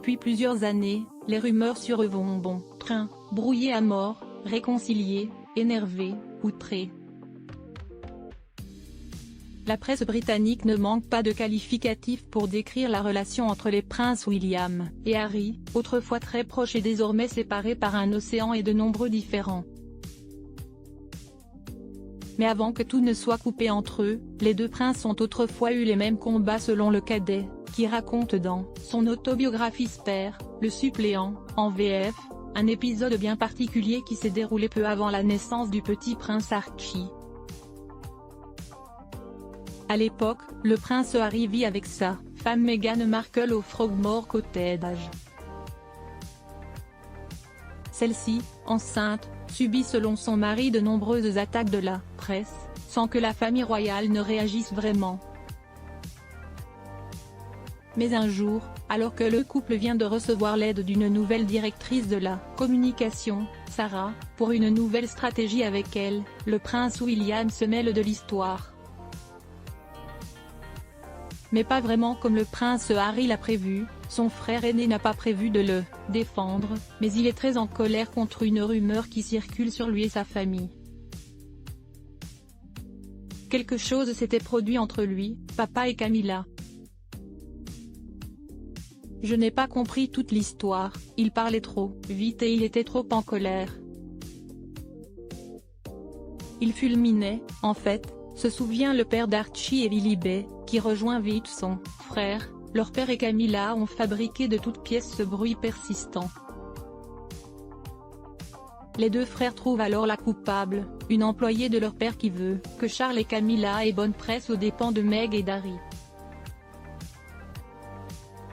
Depuis plusieurs années, les rumeurs sur eux vont bon train, brouillés à mort, réconciliés, énervés, outrés. La presse britannique ne manque pas de qualificatifs pour décrire la relation entre les princes William et Harry, autrefois très proches et désormais séparés par un océan et de nombreux différends. Mais avant que tout ne soit coupé entre eux, les deux princes ont autrefois eu les mêmes combats selon le cadet, qui raconte dans son autobiographie Spare, le suppléant, en VF, un épisode bien particulier qui s'est déroulé peu avant la naissance du petit prince Archie. À l'époque, le prince Harry vit avec sa femme Meghan Markle au Frogmore Cottage. Celle-ci, enceinte, subit selon son mari de nombreuses attaques de la presse, sans que la famille royale ne réagisse vraiment. Mais un jour, alors que le couple vient de recevoir l'aide d'une nouvelle directrice de la communication, Sarah, pour une nouvelle stratégie avec elle, le prince William se mêle de l'histoire. Mais pas vraiment comme le prince Harry l'a prévu, son frère aîné n'a pas prévu de le défendre, mais il est très en colère contre une rumeur qui circule sur lui et sa famille. Quelque chose s'était produit entre lui, papa et Camilla. Je n'ai pas compris toute l'histoire, il parlait trop vite et il était trop en colère. Il fulminait, en fait, se souvient le père d'Archie et Lilibet, qui rejoint vite son frère. Leur père et Camilla ont fabriqué de toutes pièces ce bruit persistant. Les deux frères trouvent alors la coupable, une employée de leur père qui veut que Charles et Camilla aient bonne presse aux dépens de Meg et d'Harry.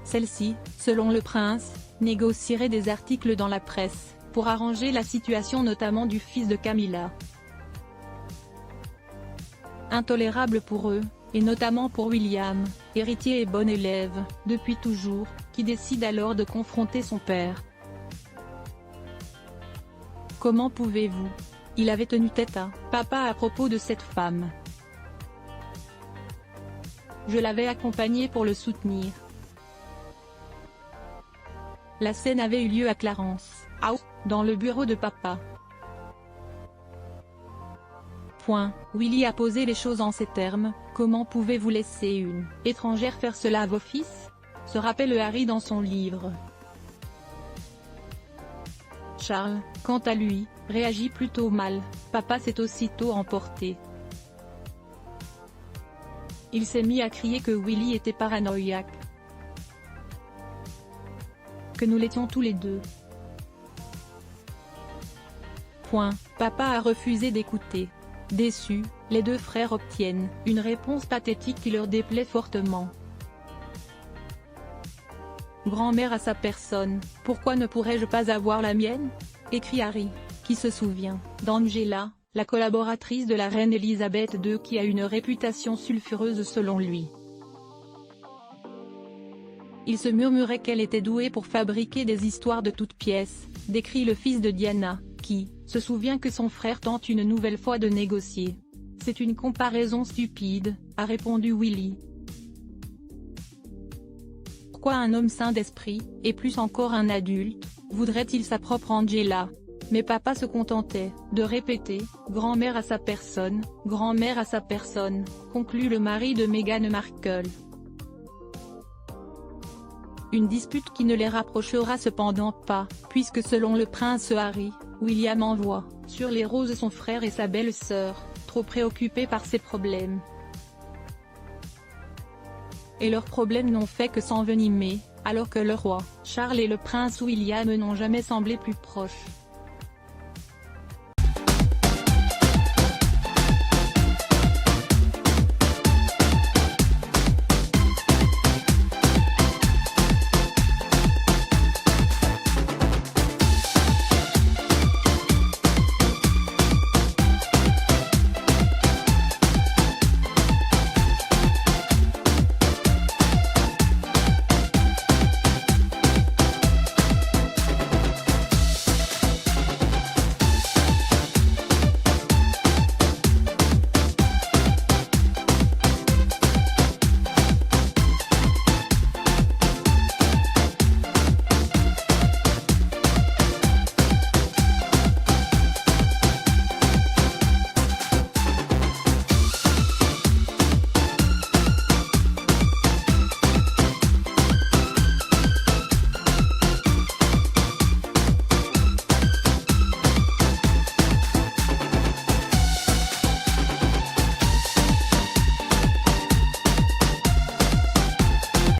Celle-ci, selon le prince, négocierait des articles dans la presse, pour arranger la situation notamment du fils de Camilla. Intolérable pour eux, et notamment pour William, héritier et bon élève, depuis toujours, qui décide alors de confronter son père. Comment pouvez-vous? Il avait tenu tête à papa à propos de cette femme. Je l'avais accompagné pour le soutenir. La scène avait eu lieu à Clarence House, dans le bureau de papa. Willy a posé les choses en ces termes: comment pouvez-vous laisser une étrangère faire cela à vos fils? Se rappelle Harry dans son livre. Charles, quant à lui, réagit plutôt mal, papa s'est aussitôt emporté. Il s'est mis à crier que Willy était paranoïaque. Que nous l'étions tous les deux. Papa a refusé d'écouter. Déçus, les deux frères obtiennent une réponse pathétique qui leur déplaît fortement. Grand-mère à sa personne, pourquoi ne pourrais-je pas avoir la mienne? Écrit Harry, qui se souvient d'Angela, la collaboratrice de la reine Elisabeth II qui a une réputation sulfureuse selon lui. Il se murmurait qu'elle était douée pour fabriquer des histoires de toutes pièces, décrit le fils de Diana, qui se souvient que son frère tente une nouvelle fois de négocier. C'est une comparaison stupide, a répondu Willy. Pourquoi un homme sain d'esprit, et plus encore un adulte, voudrait-il sa propre Angela? Mais papa se contentait de répéter « grand-mère à sa personne, grand-mère à sa personne », conclut le mari de Meghan Markle. Une dispute qui ne les rapprochera cependant pas, puisque selon le prince Harry, William envoie sur les roses son frère et sa belle-sœur, trop préoccupés par ses problèmes. Et leurs problèmes n'ont fait que s'envenimer, alors que le roi Charles et le prince William n'ont jamais semblé plus proches.